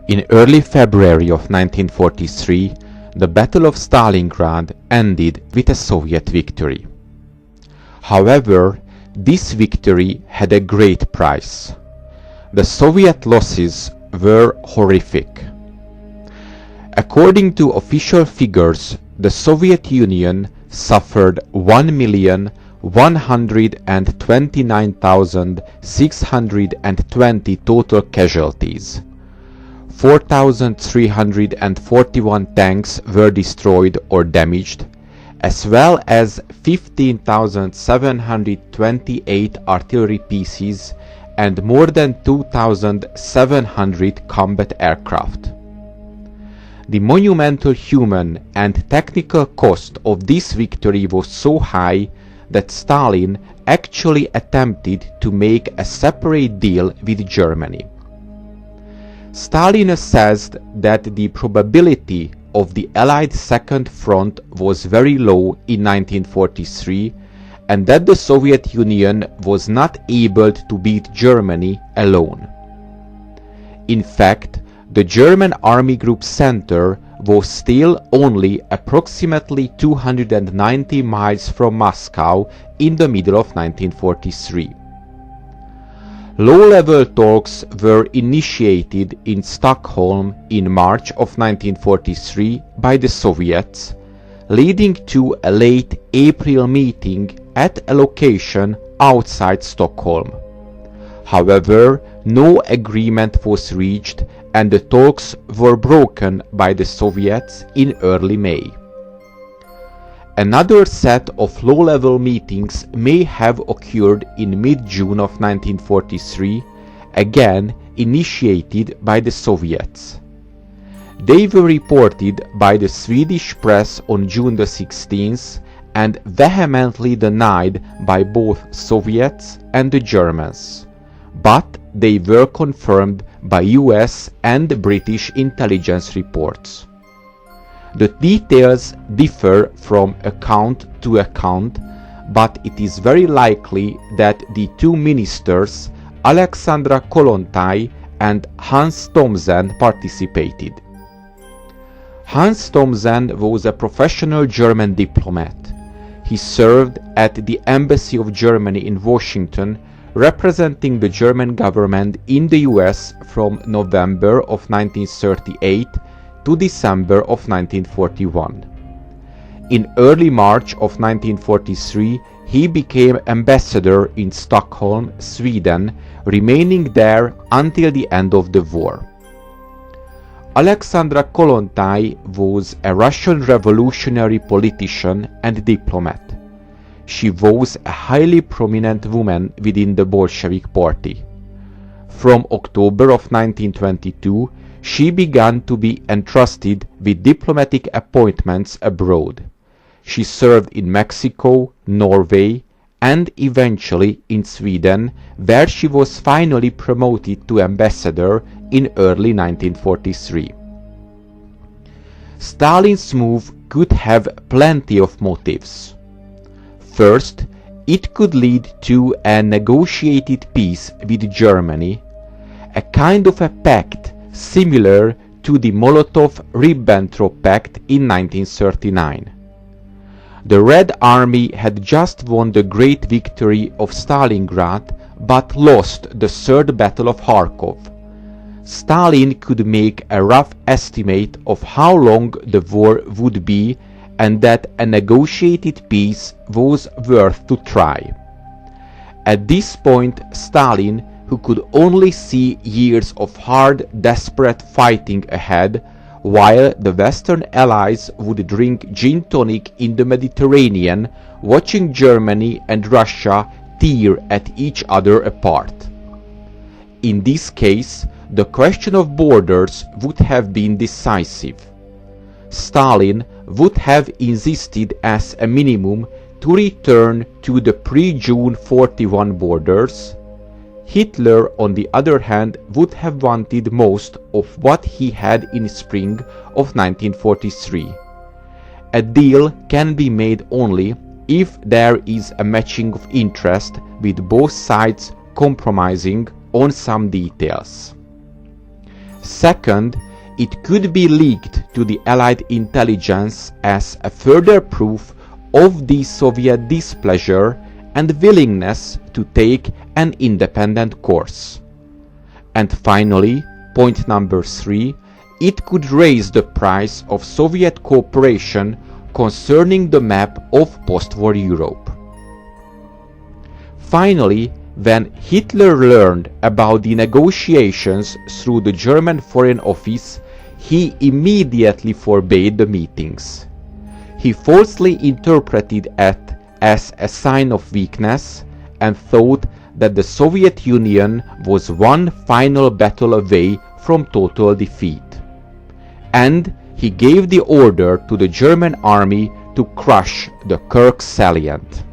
In early February of 1943, the Battle of Stalingrad ended with a Soviet victory. However, this victory had a great price. The Soviet losses were horrific. According to official figures, the Soviet Union suffered 1,129,620 total casualties. 4,341 tanks were destroyed or damaged, as well as 15,728 artillery pieces and more than 2,700 combat aircraft. The monumental human and technical cost of this victory was so high that Stalin actually attempted to make a separate deal with Germany. Stalin assessed that the probability of the Allied Second Front was very low in 1943 and that the Soviet Union was not able to beat Germany alone. In fact, the German Army Group Center was still only approximately 290 miles from Moscow in the middle of 1943. Low-level talks were initiated in Stockholm in March of 1943 by the Soviets, leading to a late April meeting at a location outside Stockholm. However, no agreement was reached and the talks were broken by the Soviets in early May. Another set of low-level meetings may have occurred in mid-June of 1943, again initiated by the Soviets. They were reported by the Swedish press on June the 16th and vehemently denied by both Soviets and the Germans, but they were confirmed by US and British intelligence reports. The details differ from account to account, but it is very likely that the two ministers, Alexandra Kollontai and Hans Thomsen, participated. Hans Thomsen was a professional German diplomat. He served at the Embassy of Germany in Washington, representing the German government in the US from November of 1938 to December of 1941. In early March of 1943, he became ambassador in Stockholm, Sweden, remaining there until the end of the war. Alexandra Kollontai was a Russian revolutionary politician and diplomat. She was a highly prominent woman within the Bolshevik Party. From October of 1922, she began to be entrusted with diplomatic appointments abroad. She served in Mexico, Norway, and eventually in Sweden, where she was finally promoted to ambassador in early 1943. Stalin's move could have plenty of motives. First, it could lead to a negotiated peace with Germany, a kind of a pact similar to the Molotov-Ribbentrop Pact in 1939. The Red Army had just won the great victory of Stalingrad but lost the Third Battle of Kharkov. Stalin could make a rough estimate of how long the war would be and that a negotiated peace was worth to try. At this point, Stalin, who could only see years of hard, desperate fighting ahead, while the Western Allies would drink gin tonic in the Mediterranean, watching Germany and Russia tear at each other apart. In this case, the question of borders would have been decisive. Stalin would have insisted as a minimum to return to the pre-June 41 borders. Hitler, on the other hand, would have wanted most of what he had in spring of 1943. A deal can be made only if there is a matching of interest, with both sides compromising on some details. Second, it could be leaked to the Allied intelligence as a further proof of the Soviet displeasure and willingness to take an independent course. And finally, point number 3, it could raise the price of Soviet cooperation concerning the map of post-war Europe. Finally, when Hitler learned about the negotiations through the German Foreign Office, he immediately forbade the meetings. He falsely interpreted it as a sign of weakness and thought that the Soviet Union was one final battle away from total defeat. And he gave the order to the German army to crush the Kirk salient.